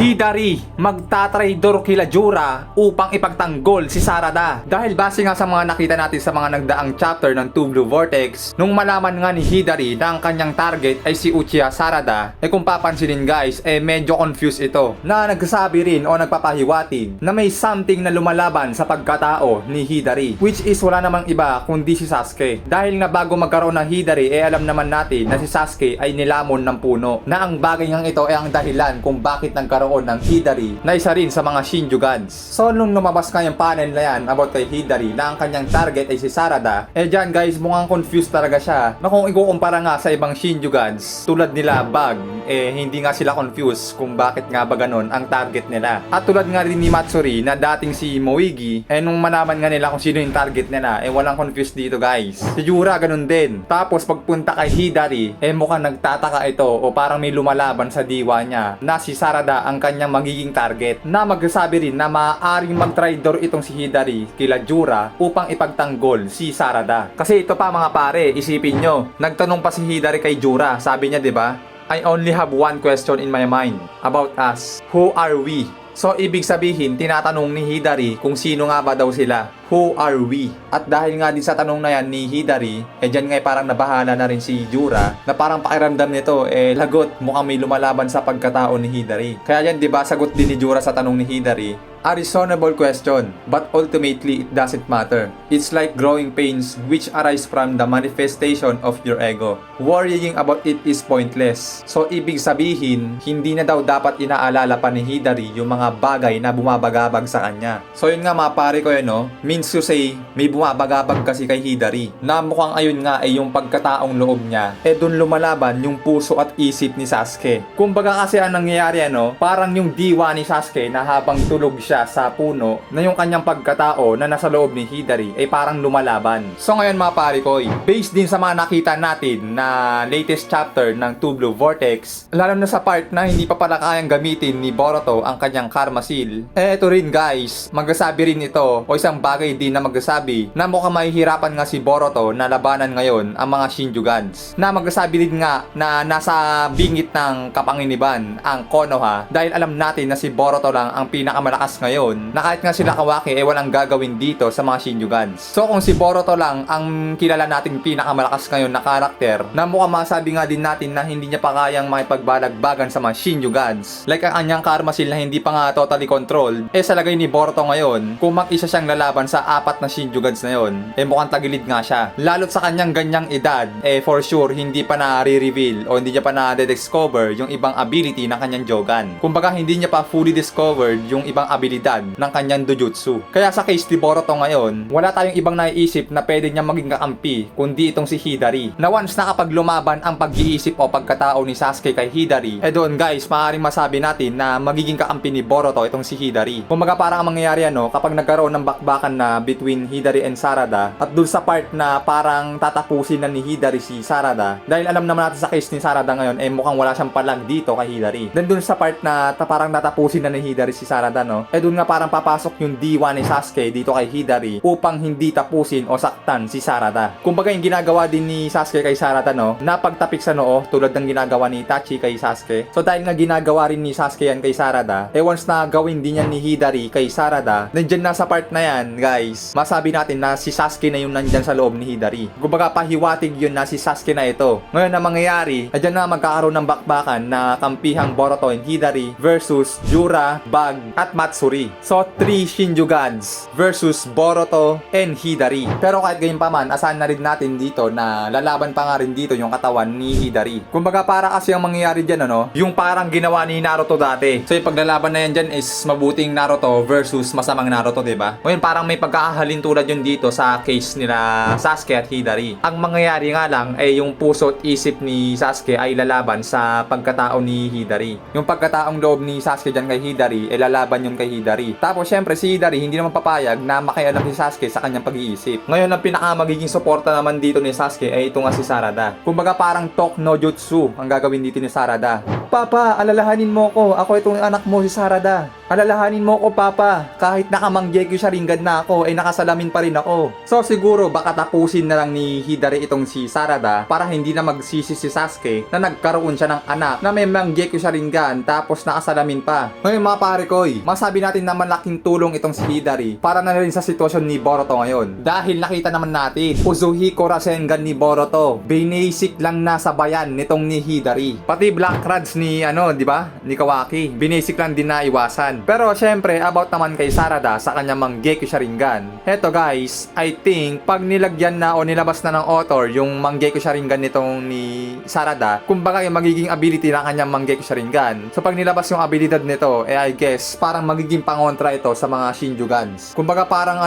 Hidari magtatraidor kila Jura upang ipagtanggol si Sarada. Dahil base nga sa mga nakita natin sa mga nagdaang chapter ng Two Blue Vortex, nung malaman nga ni Hidari na ang kanyang target ay si Uchiha Sarada, kung papansinin guys, medyo confused ito, na nagsasabi rin o nagpapahiwatig na may something na lumalaban sa pagkatao ni Hidari, which is wala namang iba kundi si Sasuke. Dahil nga bago magkaroon ng Hidari, alam naman natin na si Sasuke ay nilamon ng puno, na ang bagay nga ito ay ang dahilan kung bakit nagkaroon ng Hidari na isa rin sa mga Shinjugans. So nung lumabas nga yung panel na yan about kay Hidari na ang kanyang target ay si Sarada, dyan guys mukhang confused talaga siya, na kung ikukumpara nga sa ibang Shinjugans tulad nila Bug, hindi nga sila confused kung bakit nga ba ganun ang target nila. At tulad nga rin ni Matsuri na dating si Moigi, nung malaman nga nila kung sino yung target nila, walang confused dito guys. Si Jura ganun din. Tapos pagpunta kay Hidari, mukhang nagtataka ito o parang may lumalaban sa diwa niya na si Sarada ang kanyang magiging target, na magsasabi rin na maaaring mag-traidor itong si Hidari kila Jura upang ipagtanggol si Sarada. Kasi ito pa mga pare, isipin nyo, nagtanong pa si Hidari kay Jura, sabi niya 'di ba? I only have one question in my mind about us. Who are we? So ibig sabihin, tinatanong ni Hidari kung sino nga ba daw sila. Who are we? At dahil nga din sa tanong na yan ni Hidari, dyan nga parang nabahala na rin si Jura, na parang pakiramdam nito, lagot, mukhang may lumalaban sa pagkatao ni Hidari. Kaya yan, di ba, sagot din ni Jura sa tanong ni Hidari, a reasonable question, but ultimately it doesn't matter. It's like growing pains which arise from the manifestation of your ego. Worrying about it is pointless. So ibig sabihin, hindi na daw dapat inaalala pa ni Hidari yung mga bagay na bumabagabag sa kanya. So yun nga mga pare ko yun, no? Means to say, may bumabagabag kasi kay Hidari, na mukhang ayun nga ay yung pagkataong loob niya, dun lumalaban yung puso at isip ni Sasuke. Kumbaga kasi ang nangyayari parang yung diwa ni Sasuke na habang tulog siya sa puno, na yung kanyang pagkatao na nasa loob ni Hidari ay parang lumalaban. So ngayon mga pare ko, based din sa mga nakita natin na latest chapter ng Two Blue Vortex, lalo na sa part na hindi pa pala kayang gamitin ni Boruto ang kanyang Karma Seal, eto rin guys, magsasabi rin ito o isang bagay din na magsasabi na mukhang mahihirapan nga si Boruto na labanan ngayon ang mga Shinjugans, na magsasabi din nga na nasa bingit ng kapanginiban ang Konoha, dahil alam natin na si Boruto lang ang pinakamalakas ngayon, na kahit nga sila Kawaki walang gagawin dito sa mga Shinjugans. So kung si Boruto lang ang kilala nating pinakamalakas ngayon na karakter, na mukhang masabi nga din natin na hindi niya pa kayang makipagbalagbagan sa mga Shinjugans, like ang anyang Karma Seal na hindi pa nga totally controlled, sa lagay ni Boruto ngayon, kung mag-isa siyang lalaban sa apat na Shinjugans na yon, mukhang tagilid nga siya. Lalo't sa kanyang ganyang edad, for sure hindi pa na-reveal o hindi niya pa na-discover yung ibang ability ng kanyang Jogan. Kumbaga hindi niya pa fully discovered yung ibang abilidad ng kanyang Dojutsu. Kaya sa case ni Boruto ngayon, wala tayong ibang naiisip na pwede niya maging kakampi kundi itong si Hidari, na once na kapag lumaban ang pag-iisip o pagkatao ni Sasuke kay Hidari, doon guys, maaaring masabi natin na magiging kakampi ni Boruto itong si Hidari. Kumbaga parang ang mangyayari kapag nagkaroon ng bakbakan na between Hidari and Sarada, at dun sa part na parang tatapusin na ni Hidari si Sarada, dahil alam naman natin sa case ni Sarada ngayon, mukhang wala siyang palag dito kay Hidari. Then dun sa part na parang tatapusin na ni Hidari si Sarada, dun nga parang papasok yung diwa ni Sasuke dito kay Hidari upang hindi tapusin o saktan si Sarada. Kumbaga yung ginagawa din ni Sasuke kay Sarada, na pagtapik sa noo tulad ng ginagawa ni Itachi kay Sasuke. So dahil nga ginagawa rin ni Sasuke yan kay Sarada, once na gawin din yan ni Hidari kay Sarada, nandiyan na sa part na yan guys, masabi natin na si Sasuke na yung nandyan sa loob ni Hidari. Kumbaga pahiwatig yun na si Sasuke na ito. Ngayon na mangyayari, dyan na magkakaroon ng bakbakan na kampihang Boruto and Hidari versus Jura, Bug, at Matsuri. So 3 Shinjugans versus Boruto and Hidari. Pero kahit ganyan pa man, asahan na rin natin dito na lalaban pa nga rin dito yung katawan ni Hidari. Kumbaga para kasi ang mangyayari dyan yung parang ginawa ni Naruto dati. So yung paglalaban na yan dyan is mabuting Naruto versus masamang Naruto, diba? Ngayon parang may pagkakahalin tulad yun dito sa case nila Sasuke at Hidari. Ang mangyayari nga lang yung puso at isip ni Sasuke ay lalaban sa pagkatao ni Hidari. Yung pagkataong loob ni Sasuke dyan kay Hidari, lalaban yun kay Hidari. Tapos syempre si Hidari hindi naman papayag na makialam si Sasuke sa kanyang pag-iisip. Ngayon ang pinaka magiging suporta naman dito ni Sasuke ay ito nga si Sarada. Kumbaga parang talk no jutsu ang gagawin dito ni Sarada. Papa, alalahanin mo ko, ako itong anak mo si Sarada. Alalahanin mo ko, Papa. Kahit nakamanggekyo Sharingan na ako, ay nakasalamin pa rin ako. So siguro baka tapusin na lang ni Hidari itong si Sarada para hindi na magsisi si Sasuke na nagkaroon siya ng anak na may manggekyo Sharingan tapos nakasalamin pa. Ngayon mga pare koy, masabi natin na malaking tulong itong si Hidari para na rin sa sitwasyon ni Boruto ngayon. Dahil nakita naman natin, Uzuhiko Rasengan ni Boruto, basic lang na sa bayan nitong ni Hidari. Pati Black Rods ni di ba? Ni Kawaki, basic lang din na iwasan. Pero syempre, about naman kay Sarada sa kanyang manggekyo Sharingan. Heto guys, I think pag nilagyan na o nilabas na ng author yung manggekyo Sharingan nitong ni Sarada, kumbaga yung magiging ability ng kanyang manggekyo Sharingan. So pag nilabas yung abilidad nito, I guess parang magiging pangontra ito sa mga Shinjugans. Kumbaga parang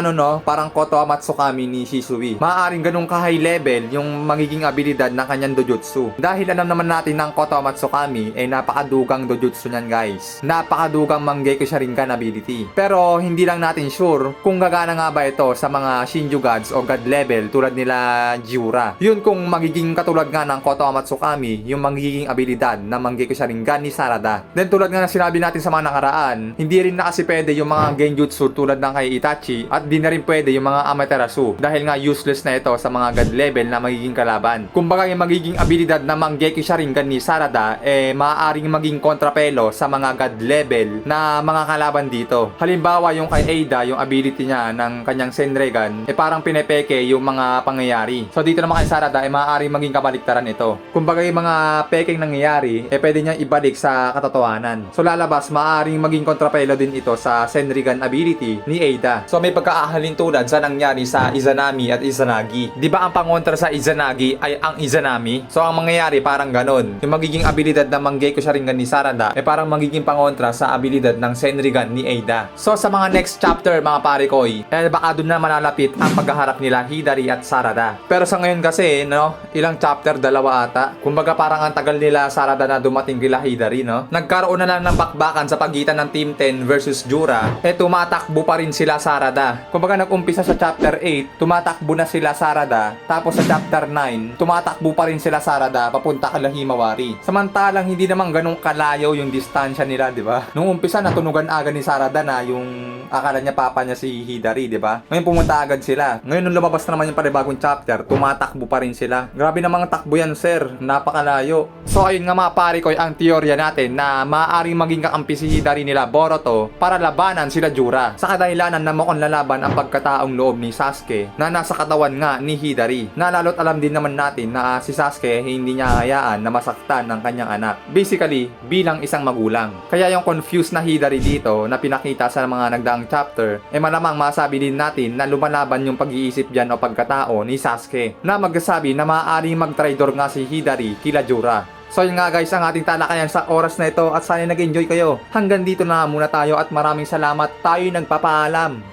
parang Kotoa Matsukami ni Shisui. Maaaring ganun ka high level yung magiging abilidad ng kanyang dojutsu. Dahil alam naman natin ng Kotoa Matsukami ay napakadugang dojutsu niyan guys. Napakadugang manggekyo Sharingan ability. Pero hindi lang natin sure kung gagana nga ba ito sa mga Shinju gods o god level tulad nila Jiura. Yun kung magiging katulad nga ng Kotoa Matsukami yung magiging abilidad na manggekyo Sharingan ni Sarada. Then tulad nga na sinabi natin sa mga nakaraan, hindi rin na kasi pwede yung mga genjutsu tulad ng kay Itachi at di na rin pwede yung mga Amaterasu dahil nga useless na ito sa mga god level na magiging kalaban. Kumbaga yung magiging abilidad na manggekyo Sharingan ni Sarada maaaring maging kontrapelo sa mga god level na mga kalaban dito. Halimbawa yung kay Ada, yung ability niya ng kanyang Senregan, parang pinepeke yung mga pangyayari. So dito naman kay Sarada, maaaring maging kabaliktaran ito. Kumbaga yung mga peking nangyayari, pwede niya ibalik sa katotohanan. So lalabas, maaaring maging kontrapelo din ito sa Senrigan ability ni Ada. So may pagkaahalin tulad sa nangyari sa Izanami at Izanagi. Di ba ang pangontra sa Izanagi ay ang Izanami? So ang mangyayari parang ganon. Yung magiging abilidad ng manggekyo Sharingan ni Sarada, parang magiging pangontra sa abilidad ng Senrigan ni Ada. So sa mga next chapter mga pare koy, baka doon na malalapit ang paghaharap nila Hidari at Sarada. Pero sa ngayon kasi, ilang chapter, dalawa ata. Kumbaga parang ang tagal nila Sarada na dumating kila Hidari, Nagkaroon na lang ng bakbakan sa pagitan ng Team 10 versus Jura. Tumatakbo pa rin sila Sarada. Kumbaga nag-umpisa sa chapter 8, tumatakbo na sila Sarada. Tapos sa chapter 9, tumatakbo pa rin sila Sarada papunta kila Himawari. Samantalang hindi naman ganun kalayo yung distansya nila, di ba? Nung umpisa natunugan agad ni Sarada na yung akala niya papa niya si Hidari, di ba? Ngayon pumunta agad sila. Ngayon nung lumabas na naman yung panibagong chapter, tumatakbo pa rin sila. Grabe namang takbo yan, sir. Napakalayo. So ayun nga mga pare ko, ang teorya natin na maaaring maging kakampi si Hidari nila Boruto para labanan sila Jura. Sa kadahilanan na mukhang lalaban ang pagkataong loob ni Sasuke na nasa katawan nga ni Hidari. Na lalo't alam din naman natin na si Sasuke hindi niya hayaan na masaktan ng kanyang anak. Basically, bilang isang magulang. Kaya yung confused na Hidari dito na pinakita sa mga nagdaang chapter, malamang masabi din natin na lumalaban yung pag-iisip dyan o pagkatao ni Sasuke na magsasabi na maaaring mag-traitor nga si Hidari kila Jura. So yun nga guys ang ating talakayan sa oras na ito at sana nag-enjoy kayo. Hanggang dito na muna tayo at maraming salamat. Tayo nagpapaalam.